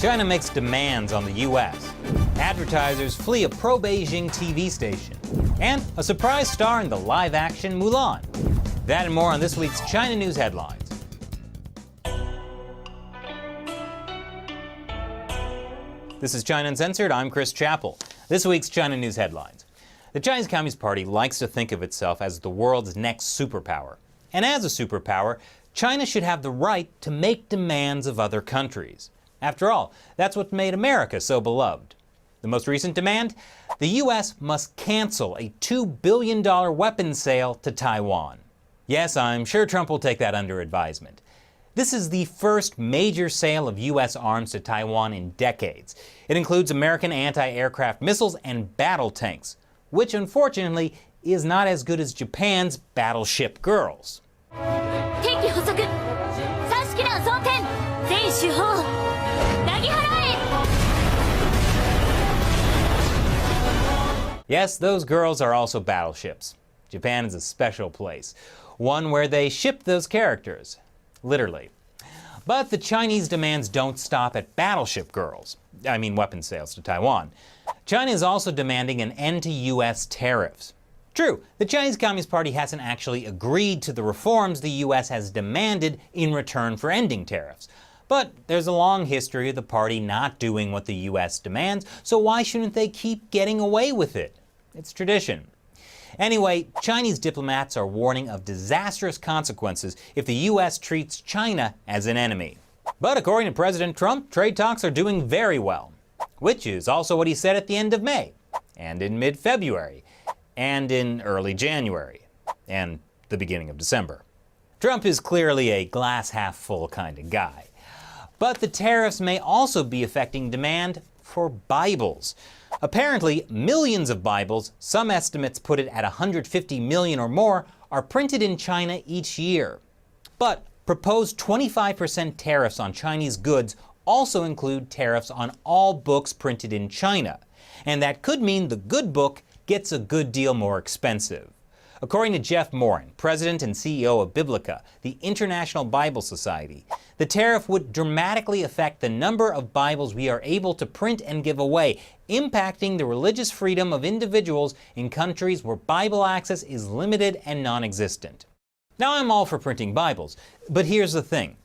China makes demands on the U.S. Advertisers flee a pro-Beijing TV station. And a surprise star in the live-action Mulan. That and more on this week's China News Headlines. This is China Uncensored. I'm Chris Chappell. This week's China News Headlines. The Chinese Communist Party likes to think of itself as the world's next superpower. And as a superpower, China should have the right to make demands of other countries. After all, that's what made America so beloved. The most recent demand? The U.S. must cancel a $2 billion weapons sale to Taiwan. Yes, I'm sure Trump will take that under advisement. This is the first major sale of U.S. arms to Taiwan in decades. It includes American anti-aircraft missiles and battle tanks, which unfortunately is not as good as Japan's battleship girls. Yes, those girls are also battleships. Japan is a special place, one where they ship those characters, literally. But the Chinese demands don't stop at battleship girls. I mean weapons sales to Taiwan. China is also demanding an end to U.S. tariffs. True, the Chinese Communist Party hasn't actually agreed to the reforms the U.S. has demanded in return for ending tariffs. But there's a long history of the party not doing what the U.S. demands, so why shouldn't they keep getting away with it? It's tradition. Anyway, Chinese diplomats are warning of disastrous consequences if the U.S. treats China as an enemy. But according to President Trump, trade talks are doing very well, which is also what he said at the end of May, and in mid-February, and in early January, and the beginning of December. Trump is clearly a glass-half-full kind of guy. But the tariffs may also be affecting demand for Bibles. Apparently, millions of Bibles, some estimates put it at 150 million or more, are printed in China each year. But proposed 25% tariffs on Chinese goods also include tariffs on all books printed in China. And that could mean the good book gets a good deal more expensive. According to Jeff Morin, president and CEO of Biblica, the International Bible Society, the tariff would dramatically affect the number of Bibles we are able to print and give away, impacting the religious freedom of individuals in countries where Bible access is limited and non-existent. Now, I'm all for printing Bibles, but here's the thing.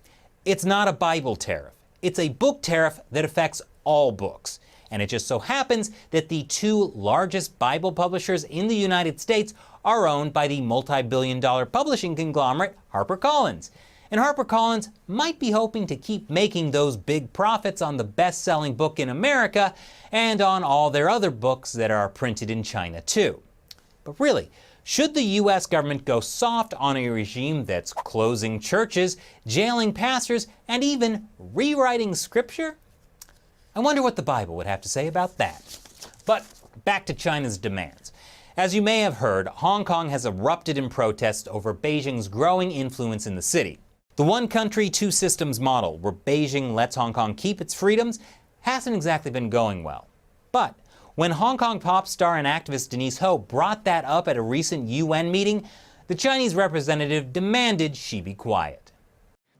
It's not a Bible tariff. It's a book tariff that affects all books. And it just so happens that the two largest Bible publishers in the United States are owned by the multi-billion-dollar publishing conglomerate HarperCollins. And HarperCollins might be hoping to keep making those big profits on the best-selling book in America and on all their other books that are printed in China too. But really, should the U.S. government go soft on a regime that's closing churches, jailing pastors, and even rewriting scripture? I wonder what the Bible would have to say about that. But back to China's demands. As you may have heard, Hong Kong has erupted in protest over Beijing's growing influence in the city. The one country, two systems model, where Beijing lets Hong Kong keep its freedoms, hasn't exactly been going well. But when Hong Kong pop star and activist Denise Ho brought that up at a recent UN meeting, the Chinese representative demanded she be quiet.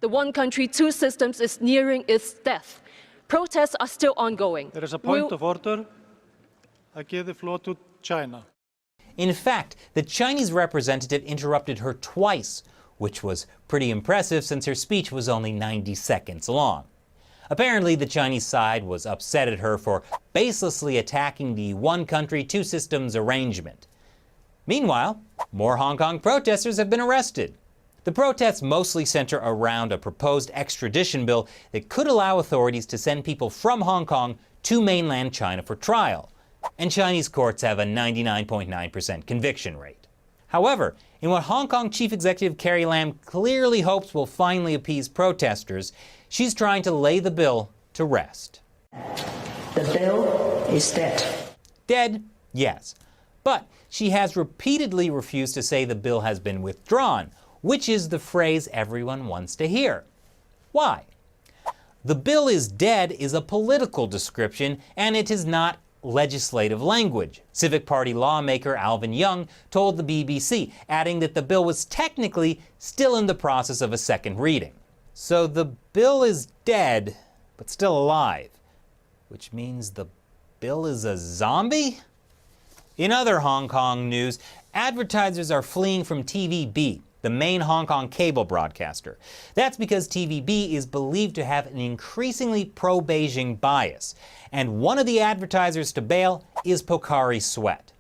The one country, two systems is nearing its death. Protests are still ongoing. There is a point of order. I give the floor to China. In fact, the Chinese representative interrupted her twice, which was pretty impressive since her speech was only 90 seconds long. Apparently, the Chinese side was upset at her for baselessly attacking the one country, two systems arrangement. Meanwhile, more Hong Kong protesters have been arrested. The protests mostly center around a proposed extradition bill that could allow authorities to send people from Hong Kong to mainland China for trial. And Chinese courts have a 99.9% conviction rate. However, in what Hong Kong Chief Executive Carrie Lam clearly hopes will finally appease protesters, she's trying to lay the bill to rest. The bill is dead. Dead? Yes. But she has repeatedly refused to say the bill has been withdrawn, which is the phrase everyone wants to hear. Why? The bill is dead is a political description, and it is not legislative language. Civic Party lawmaker Alvin Young told the BBC, adding that the bill was technically still in the process of a second reading. So the bill is dead, but still alive. which means the bill is a zombie? In other Hong Kong news, advertisers are fleeing from TVB, the main Hong Kong cable broadcaster. That's because TVB is believed to have an increasingly pro-Beijing bias, and one of the advertisers to bail is Pocari Sweat.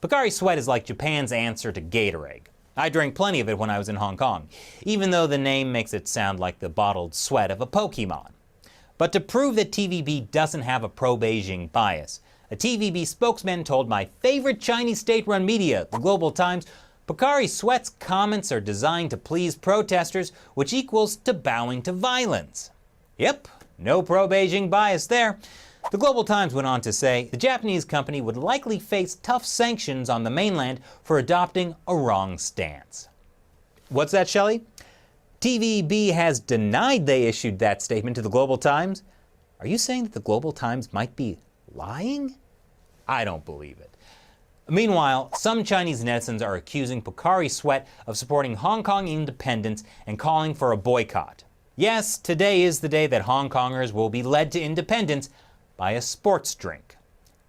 Pocari Sweat is like Japan's answer to Gatorade. I drank plenty of it when I was in Hong Kong, even though the name makes it sound like the bottled sweat of a Pokemon. But to prove that TVB doesn't have a pro-Beijing bias, a TVB spokesman told my favorite Chinese state-run media, the Global Times, Pocari Sweat's comments are designed to please protesters, which equals to bowing to violence. Yep, no pro-Beijing bias there. The Global Times went on to say the Japanese company would likely face tough sanctions on the mainland for adopting a wrong stance. What's that, Shelley? TVB has denied they issued that statement to the Global Times. Are you saying that the Global Times might be lying? I don't believe it. Meanwhile, some Chinese netizens are accusing Pocari Sweat of supporting Hong Kong independence and calling for a boycott. Yes, today is the day that Hong Kongers will be led to independence by a sports drink.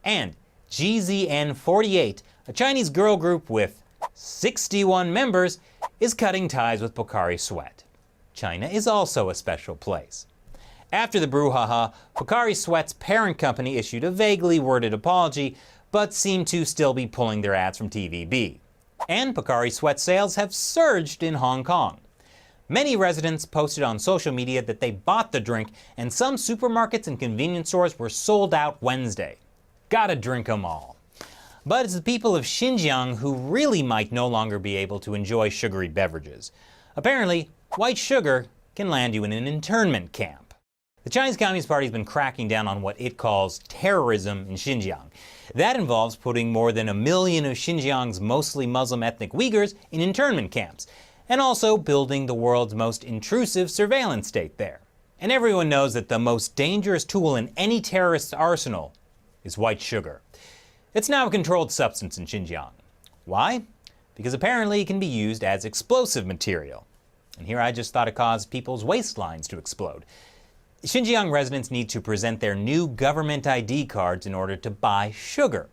And GZN48, a Chinese girl group with 61 members, is cutting ties with Pocari Sweat. China is also a special place. After the brouhaha, Pocari Sweat's parent company issued a vaguely worded apology, but seem to still be pulling their ads from TVB. And Pocari Sweat sales have surged in Hong Kong. Many residents posted on social media that they bought the drink, and some supermarkets and convenience stores were sold out Wednesday. Gotta drink 'em all. But it's the people of Xinjiang who really might no longer be able to enjoy sugary beverages. Apparently, white sugar can land you in an internment camp. The Chinese Communist Party has been cracking down on what it calls terrorism in Xinjiang. That involves putting more than 1 million of Xinjiang's mostly Muslim ethnic Uyghurs in internment camps, and also building the world's most intrusive surveillance state there. And everyone knows that the most dangerous tool in any terrorist's arsenal is white sugar. It's now a controlled substance in Xinjiang. Why? Because apparently it can be used as explosive material. And here I just thought it caused people's waistlines to explode. Xinjiang residents need to present their new government ID cards in order to buy sugar.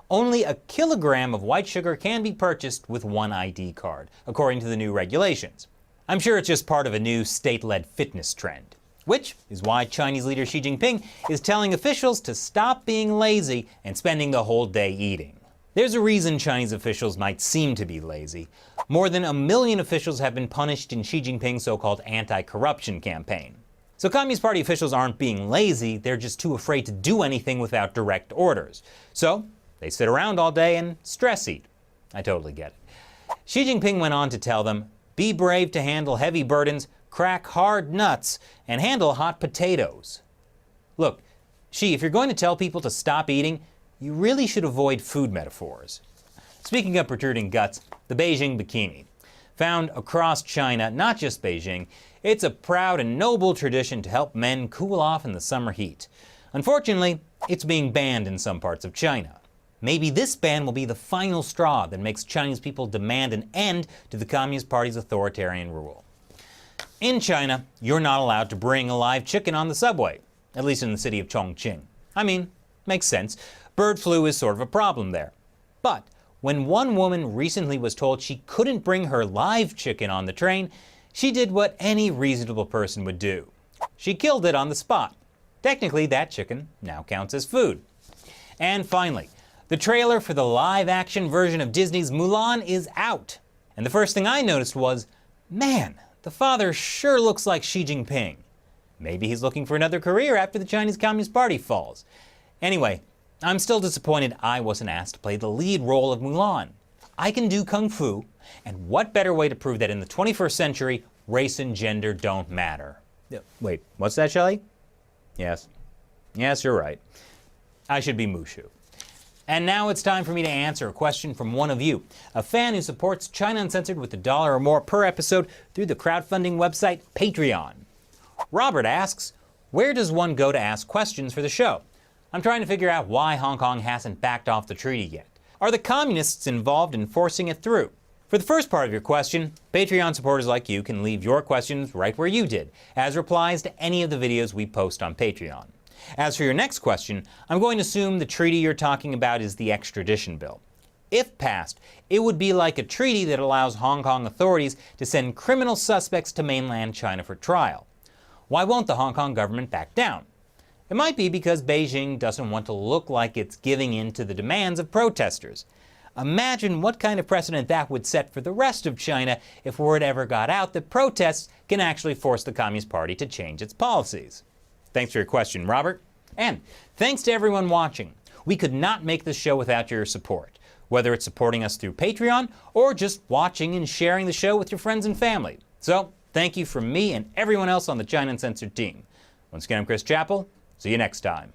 Only 1 kilogram of white sugar can be purchased with one ID card, according to the new regulations. I'm sure it's just part of a new state-led fitness trend, which is why Chinese leader Xi Jinping is telling officials to stop being lazy and spending the whole day eating. There's a reason Chinese officials might seem to be lazy. More than 1 million officials have been punished in Xi Jinping's so-called anti-corruption campaign. So Communist Party officials aren't being lazy, they're just too afraid to do anything without direct orders. So they sit around all day and stress eat. I totally get it. Xi Jinping went on to tell them, be brave to handle heavy burdens, crack hard nuts, and handle hot potatoes. Look, Xi, if you're going to tell people to stop eating, you really should avoid food metaphors. Speaking of protruding guts, the Beijing bikini. Found across China, not just Beijing, it's a proud and noble tradition to help men cool off in the summer heat. Unfortunately, it's being banned in some parts of China. Maybe this ban will be the final straw that makes Chinese people demand an end to the Communist Party's authoritarian rule. In China, you're not allowed to bring a live chicken on the subway, at least in the city of Chongqing. I mean, makes sense. Bird flu is sort of a problem there. But when one woman recently was told she couldn't bring her live chicken on the train, she did what any reasonable person would do. She killed it on the spot. Technically, that chicken now counts as food. And finally, the trailer for the live-action version of Disney's Mulan is out. And the first thing I noticed was, man, the father sure looks like Xi Jinping. Maybe he's looking for another career after the Chinese Communist Party falls. Anyway, I'm still disappointed I wasn't asked to play the lead role of Mulan. I can do kung fu, and what better way to prove that in the 21st century, race and gender don't matter? Wait, what's that, Shelley? Yes, you're right. I should be Mushu. And now it's time for me to answer a question from one of you, a fan who supports China Uncensored with $1 or more per episode through the crowdfunding website Patreon. Robert asks, where does one go to ask questions for the show? I'm trying to figure out why Hong Kong hasn't backed off the treaty yet. Are the communists involved in forcing it through? For the first part of your question, Patreon supporters like you can leave your questions right where you did, as replies to any of the videos we post on Patreon. As for your next question, I'm going to assume the treaty you're talking about is the extradition bill. If passed, it would be like a treaty that allows Hong Kong authorities to send criminal suspects to mainland China for trial. Why won't the Hong Kong government back down? It might be because Beijing doesn't want to look like it's giving in to the demands of protesters. Imagine what kind of precedent that would set for the rest of China if word ever got out that protests can actually force the Communist Party to change its policies. Thanks for your question, Robert. And thanks to everyone watching. We could not make this show without your support, whether it's supporting us through Patreon or just watching and sharing the show with your friends and family. So, thank you from me and everyone else on the China Uncensored team. Once again, I'm Chris Chappell. See you next time.